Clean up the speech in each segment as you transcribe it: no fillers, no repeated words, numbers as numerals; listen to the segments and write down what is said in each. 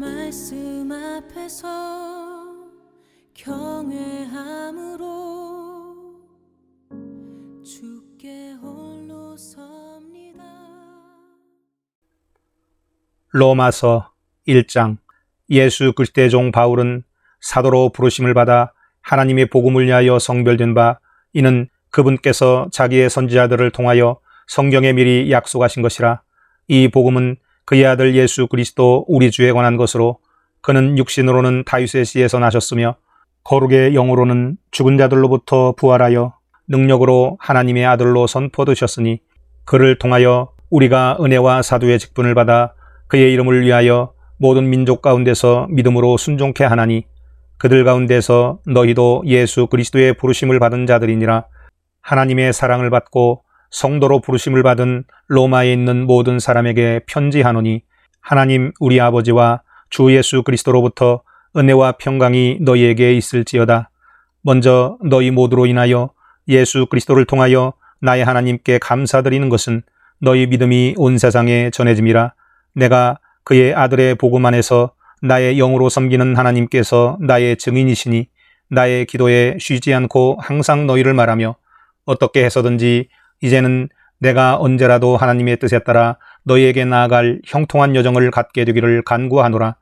말씀 앞에서 경외함으로 주께 홀로 섭니다. 로마서 1장. 예수 그리스도의 종 바울은 사도로 부르심을 받아 하나님의 복음을 위하여 성별된 바, 이는 그분께서 자기의 선지자들을 통하여 성경에 미리 약속하신 것이라. 이 복음은 그의 아들 예수 그리스도 우리 주에 관한 것으로, 그는 육신으로는 다윗의 씨에서 나셨으며 거룩의 영으로는 죽은 자들로부터 부활하여 능력으로 하나님의 아들로 선포되셨으니, 그를 통하여 우리가 은혜와 사도의 직분을 받아 그의 이름을 위하여 모든 민족 가운데서 믿음으로 순종케 하나니, 그들 가운데서 너희도 예수 그리스도의 부르심을 받은 자들이니라. 하나님의 사랑을 받고 성도로 부르심을 받은 로마에 있는 모든 사람에게 편지하노니, 하나님 우리 아버지와 주 예수 그리스도로부터 은혜와 평강이 너희에게 있을지어다. 먼저 너희 모두로 인하여 예수 그리스도를 통하여 나의 하나님께 감사드리는 것은 너희 믿음이 온 세상에 전해짐이라. 내가 그의 아들의 복음 안에서 나의 영으로 섬기는 하나님께서 나의 증인이시니, 나의 기도에 쉬지 않고 항상 너희를 말하며 어떻게 해서든지 이제는 내가 언제라도 하나님의 뜻에 따라 너희에게 나아갈 형통한 여정을 갖게 되기를 간구하노라.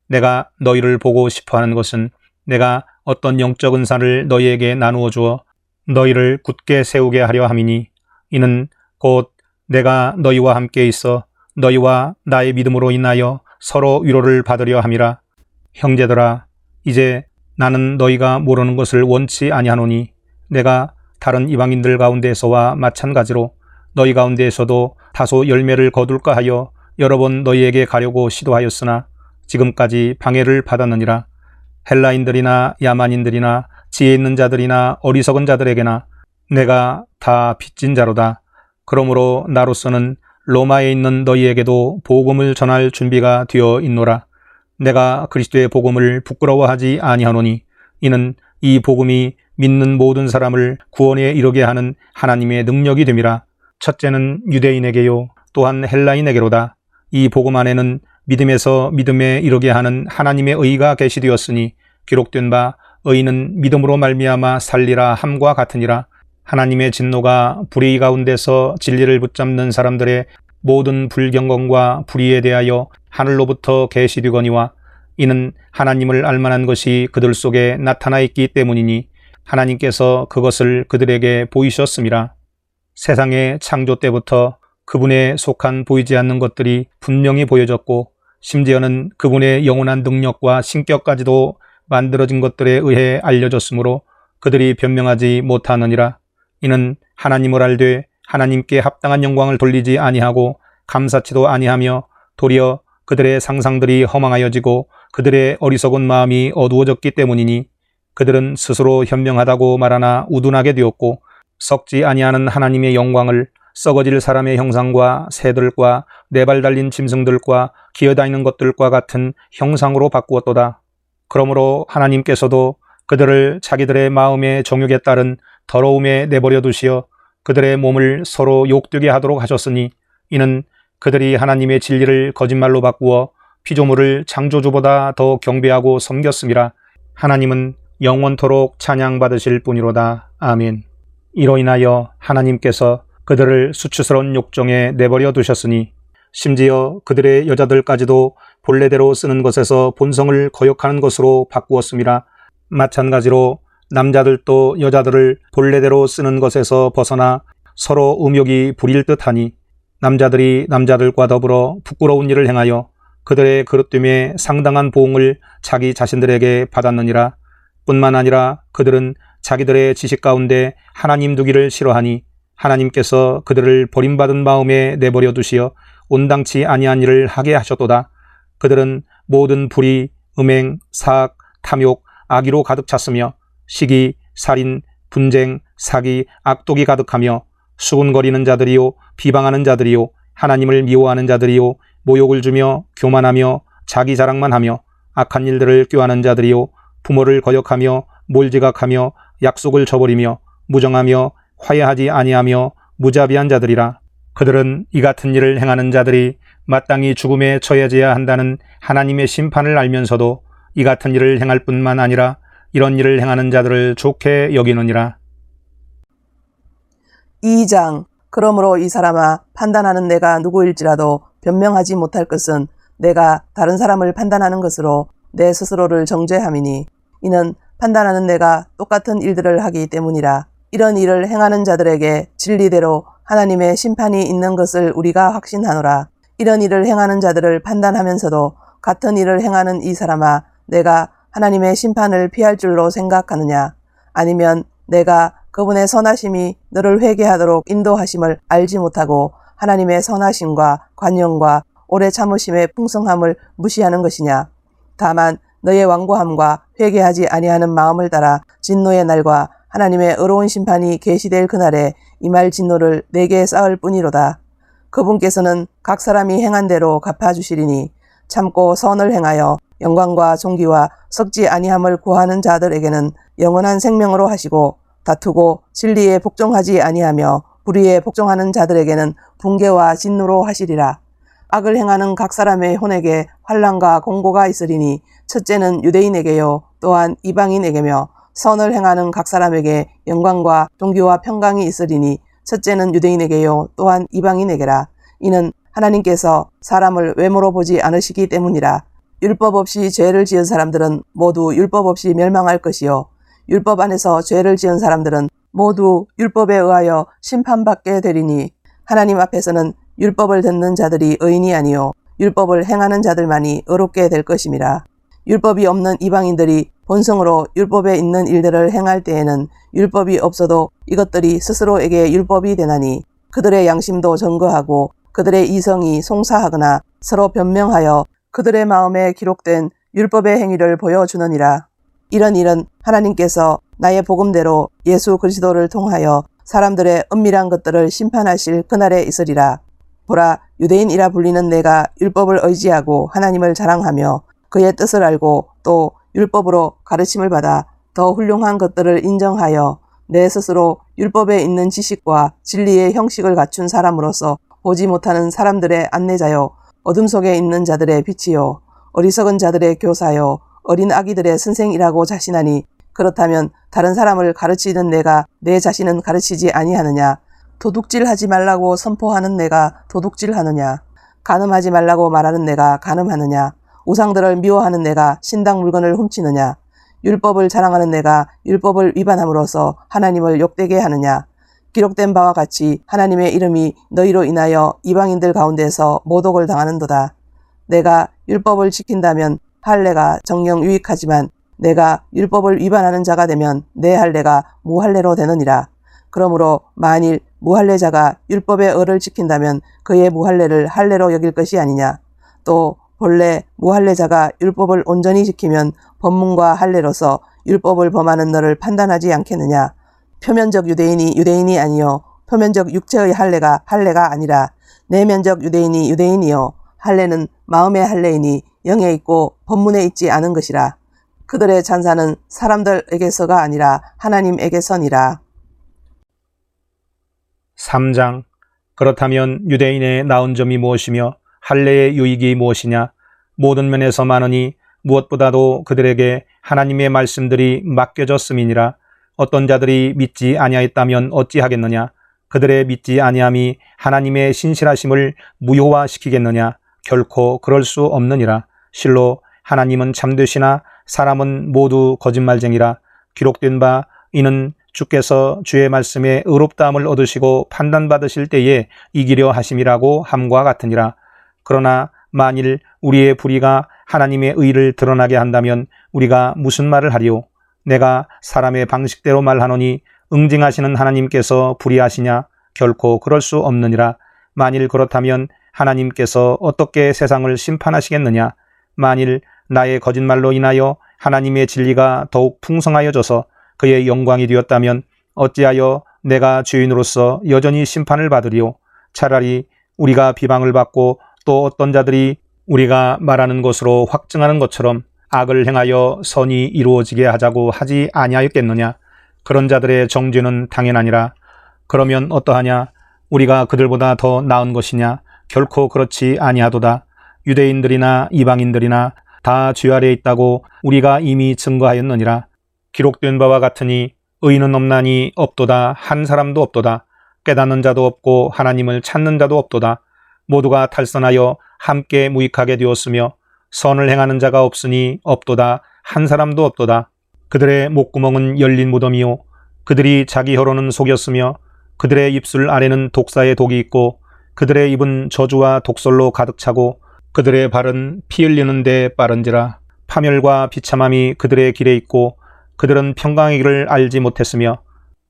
내가 너희를 보고 싶어하는 것은 내가 어떤 영적 은사를 너희에게 나누어 주어 너희를 굳게 세우게 하려 함이니, 이는 곧 내가 너희와 함께 있어 너희와 나의 믿음으로 인하여 서로 위로를 받으려 함이라. 형제들아, 이제 나는 너희가 모르는 것을 원치 아니하노니, 내가 다른 이방인들 가운데서와 마찬가지로 너희 가운데에서도 다소 열매를 거둘까 하여 여러 번 너희에게 가려고 시도하였으나 지금까지 방해를 받았느니라. 헬라인들이나 야만인들이나 지혜 있는 자들이나 어리석은 자들에게나 내가 다 빚진 자로다. 그러므로 나로서는 로마에 있는 너희에게도 복음을 전할 준비가 되어 있노라. 내가 그리스도의 복음을 부끄러워하지 아니하노니, 이는 이 복음이 믿는 모든 사람을 구원에 이르게 하는 하나님의 능력이 됨이라. 첫째는 유대인에게요, 또한 헬라인에게로다. 이 복음 안에는 믿음에서 믿음에 이르게 하는 하나님의 의가 계시되었으니, 기록된 바 의인은 믿음으로 말미암아 살리라 함과 같으니라. 하나님의 진노가 불의 가운데서 진리를 붙잡는 사람들의 모든 불경건과 불의에 대하여 하늘로부터 계시되거니와, 이는 하나님을 알만한 것이 그들 속에 나타나 있기 때문이니 하나님께서 그것을 그들에게 보이셨음이라. 세상의 창조 때부터 그분에 속한 보이지 않는 것들이 분명히 보여졌고, 심지어는 그분의 영원한 능력과 신격까지도 만들어진 것들에 의해 알려졌으므로 그들이 변명하지 못하느니라. 이는 하나님을 알되 하나님께 합당한 영광을 돌리지 아니하고 감사치도 아니하며 도리어 그들의 상상들이 허망하여지고 그들의 어리석은 마음이 어두워졌기 때문이니, 그들은 스스로 현명하다고 말하나 우둔하게 되었고, 썩지 아니하는 하나님의 영광을 썩어질 사람의 형상과 새들과 네 발 달린 짐승들과 기어다니는 것들과 같은 형상으로 바꾸었도다. 그러므로 하나님께서도 그들을 자기들의 마음의 정욕에 따른 더러움에 내버려 두시어 그들의 몸을 서로 욕되게 하도록 하셨으니, 이는 그들이 하나님의 진리를 거짓말로 바꾸어 피조물을 창조주보다 더 경배하고 섬겼음이라. 하나님은 영원토록 찬양받으실 뿐이로다. 아멘. 이로 인하여 하나님께서 그들을 수치스러운 욕정에 내버려 두셨으니, 심지어 그들의 여자들까지도 본래대로 쓰는 것에서 본성을 거역하는 것으로 바꾸었음이라. 마찬가지로 남자들도 여자들을 본래대로 쓰는 것에서 벗어나 서로 음욕이 부릴 듯하니, 남자들이 남자들과 더불어 부끄러운 일을 행하여 그들의 그릇됨에 상당한 보응을 자기 자신들에게 받았느니라. 뿐만 아니라 그들은 자기들의 지식 가운데 하나님 두기를 싫어하니, 하나님께서 그들을 버림받은 마음에 내버려 두시어 온당치 아니한 일을 하게 하셨도다. 그들은 모든 불의, 음행, 사악, 탐욕, 악의로 가득 찼으며 시기, 살인, 분쟁, 사기, 악독이 가득하며 수군거리는 자들이요, 비방하는 자들이요, 하나님을 미워하는 자들이요, 모욕을 주며 교만하며 자기 자랑만 하며 악한 일들을 꾀하는 자들이요, 부모를 거역하며 몰지각하며 약속을 저버리며 무정하며 화해하지 아니하며 무자비한 자들이라. 그들은 이 같은 일을 행하는 자들이 마땅히 죽음에 처해져야 한다는 하나님의 심판을 알면서도 이 같은 일을 행할 뿐만 아니라 이런 일을 행하는 자들을 좋게 여기느니라. 2장. 그러므로 이 사람아, 판단하는 내가 누구일지라도 변명하지 못할 것은 내가 다른 사람을 판단하는 것으로 내 스스로를 정죄함이니, 이는 판단하는 내가 똑같은 일들을 하기 때문이라. 이런 일을 행하는 자들에게 진리대로 하나님의 심판이 있는 것을 우리가 확신하노라. 이런 일을 행하는 자들을 판단하면서도 같은 일을 행하는 이 사람아, 내가 하나님의 심판을 피할 줄로 생각하느냐? 아니면 내가 그분의 선하심이 너를 회개하도록 인도하심을 알지 못하고 하나님의 선하심과 관용과 오래 참으심의 풍성함을 무시하는 것이냐? 다만 너의 완고함과 회개하지 아니하는 마음을 따라 진노의 날과 하나님의 의로운 심판이 계시될 그날에 임할 진노를 내게 쌓을 뿐이로다. 그분께서는 각 사람이 행한 대로 갚아주시리니, 참고 선을 행하여 영광과 존귀와 썩지 아니함을 구하는 자들에게는 영원한 생명으로 하시고, 다투고 진리에 복종하지 아니하며 불의에 복종하는 자들에게는 붕괴와 진노로 하시리라. 악을 행하는 각 사람의 혼에게 환난과 공고가 있으리니, 첫째는 유대인에게요 또한 이방인에게며, 선을 행하는 각 사람에게 영광과 존귀와 평강이 있으리니, 첫째는 유대인에게요 또한 이방인에게라. 이는 하나님께서 사람을 외모로 보지 않으시기 때문이라. 율법 없이 죄를 지은 사람들은 모두 율법 없이 멸망할 것이요, 율법 안에서 죄를 지은 사람들은 모두 율법에 의하여 심판받게 되리니, 하나님 앞에서는 율법을 듣는 자들이 의인이 아니요 율법을 행하는 자들만이 의롭게 될 것임이라. 율법이 없는 이방인들이 본성으로 율법에 있는 일들을 행할 때에는 율법이 없어도 이것들이 스스로에게 율법이 되나니, 그들의 양심도 정거하고 그들의 이성이 송사하거나 서로 변명하여 그들의 마음에 기록된 율법의 행위를 보여주느니라. 이런 일은 하나님께서 나의 복음대로 예수 그리스도를 통하여 사람들의 은밀한 것들을 심판하실 그날에 있으리라. 보라, 유대인이라 불리는 내가 율법을 의지하고 하나님을 자랑하며 그의 뜻을 알고 또 율법으로 가르침을 받아 더 훌륭한 것들을 인정하여 내 스스로 율법에 있는 지식과 진리의 형식을 갖춘 사람으로서 보지 못하는 사람들의 안내자요, 어둠 속에 있는 자들의 빛이요, 어리석은 자들의 교사요, 어린 아기들의 선생이라고 자신하니, 그렇다면 다른 사람을 가르치는 내가 내 자신은 가르치지 아니하느냐? 도둑질하지 말라고 선포하는 내가 도둑질하느냐? 간음하지 말라고 말하는 내가 간음하느냐? 우상들을 미워하는 내가 신당 물건을 훔치느냐? 율법을 자랑하는 내가 율법을 위반함으로써 하나님을 욕되게 하느냐? 기록된 바와 같이 하나님의 이름이 너희로 인하여 이방인들 가운데서 모독을 당하는도다. 내가 율법을 지킨다면 할례가 정녕 유익하지만 내가 율법을 위반하는 자가 되면 내 할례가 무할례로 되느니라. 그러므로 만일 무할례자가 율법의 의를 지킨다면 그의 무할례를 할례로 여길 것이 아니냐. 또 본래 무할례자가 율법을 온전히 지키면 법문과 할례로서 율법을 범하는 너를 판단하지 않겠느냐. 표면적 유대인이 유대인이 아니요 표면적 육체의 할례가 할례가 아니라 내면적 유대인이 유대인이요 할례는 마음의 할례이니 영에 있고 법문에 있지 않은 것이라. 그들의 찬사는 사람들에게서가 아니라 하나님에게서니라. 3장. 그렇다면 유대인의 나은 점이 무엇이며 할례의 유익이 무엇이냐? 모든 면에서 많으니 무엇보다도 그들에게 하나님의 말씀들이 맡겨졌음이니라. 어떤 자들이 믿지 아니하였다면 어찌하겠느냐? 그들의 믿지 아니함이 하나님의 신실하심을 무효화시키겠느냐? 결코 그럴 수 없느니라. 실로 하나님은 참되시나 사람은 모두 거짓말쟁이라. 기록된 바 이는 주께서 주의 말씀에 의롭다함을 얻으시고 판단받으실 때에 이기려 하심이라고 함과 같으니라. 그러나 만일 우리의 불의가 하나님의 의를 드러나게 한다면 우리가 무슨 말을 하리요? 내가 사람의 방식대로 말하노니 응징하시는 하나님께서 불의하시냐? 결코 그럴 수 없느니라. 만일 그렇다면 하나님께서 어떻게 세상을 심판하시겠느냐? 만일 나의 거짓말로 인하여 하나님의 진리가 더욱 풍성하여져서 그의 영광이 되었다면 어찌하여 내가 죄인으로서 여전히 심판을 받으리요? 차라리 우리가 비방을 받고 또 어떤 자들이 우리가 말하는 것으로 확증하는 것처럼 악을 행하여 선이 이루어지게 하자고 하지 아니하였겠느냐? 그런 자들의 정죄는 당연하니라. 그러면 어떠하냐? 우리가 그들보다 더 나은 것이냐? 결코 그렇지 아니하도다. 유대인들이나 이방인들이나 다 죄 아래에 있다고 우리가 이미 증거하였느니라. 기록된 바와 같으니 의인은 없나니 없도다. 한 사람도 없도다. 깨닫는 자도 없고 하나님을 찾는 자도 없도다. 모두가 탈선하여 함께 무익하게 되었으며 선을 행하는 자가 없으니 없도다. 한 사람도 없도다. 그들의 목구멍은 열린 무덤이요 그들이 자기 혀로는 속였으며 그들의 입술 아래는 독사의 독이 있고 그들의 입은 저주와 독설로 가득 차고 그들의 발은 피 흘리는 데 빠른지라. 파멸과 비참함이 그들의 길에 있고 그들은 평강의 길을 알지 못했으며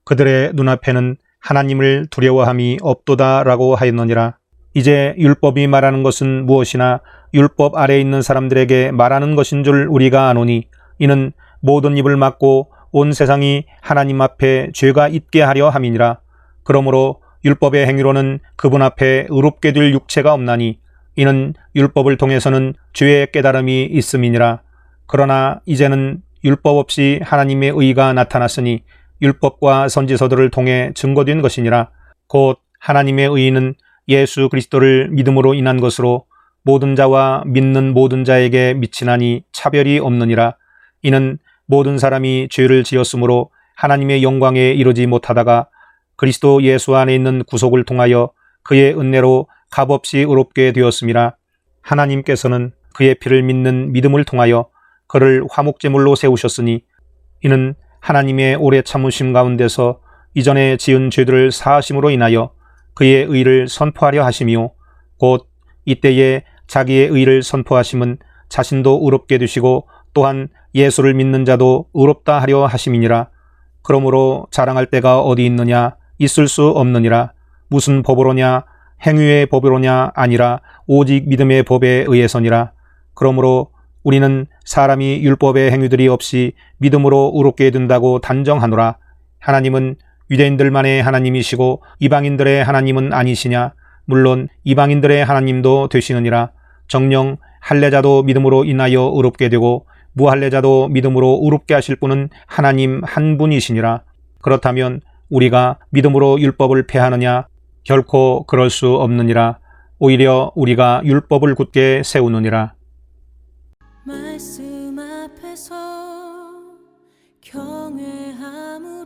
그들의 눈앞에는 하나님을 두려워함이 없도다라고 하였느니라. 이제 율법이 말하는 것은 무엇이나 율법 아래에 있는 사람들에게 말하는 것인 줄 우리가 아노니 이는 모든 입을 막고 온 세상이 하나님 앞에 죄가 있게 하려 함이니라. 그러므로 율법의 행위로는 그분 앞에 의롭게 될 육체가 없나니 이는 율법을 통해서는 죄의 깨달음이 있음이니라. 그러나 이제는 율법 없이 하나님의 의가 나타났으니 율법과 선지서들을 통해 증거된 것이니라. 곧 하나님의 의는 예수 그리스도를 믿음으로 인한 것으로 모든 자와 믿는 모든 자에게 미치나니 차별이 없느니라. 이는 모든 사람이 죄를 지었으므로 하나님의 영광에 이르지 못하다가 그리스도 예수 안에 있는 구속을 통하여 그의 은혜로 값없이 의롭게 되었음이라. 하나님께서는 그의 피를 믿는 믿음을 통하여 그를 화목제물로 세우셨으니 이는 하나님의 오래 참으심 가운데서 이전에 지은 죄들을 사하심으로 인하여 그의 의를 선포하려 하심이요 곧 이때에 자기의 의를 선포하심은 자신도 의롭게 되시고 또한 예수를 믿는 자도 의롭다 하려 하심이니라. 그러므로 자랑할 때가 어디 있느냐? 있을 수 없느니라. 무슨 법으로냐? 행위의 법으로냐? 아니라 오직 믿음의 법에 의해서니라. 그러므로 우리는 사람이 율법의 행위들이 없이 믿음으로 의롭게 된다고 단정하노라. 하나님은 유대인들만의 하나님이시고 이방인들의 하나님은 아니시냐? 물론 이방인들의 하나님도 되시느니라. 정녕 할례자도 믿음으로 인하여 의롭게 되고 무할례자도 믿음으로 의롭게 하실 분은 하나님 한 분이시니라. 그렇다면 우리가 믿음으로 율법을 폐하느냐? 결코 그럴 수 없느니라. 오히려 우리가 율법을 굳게 세우느니라. 말씀 앞에서 경외함으로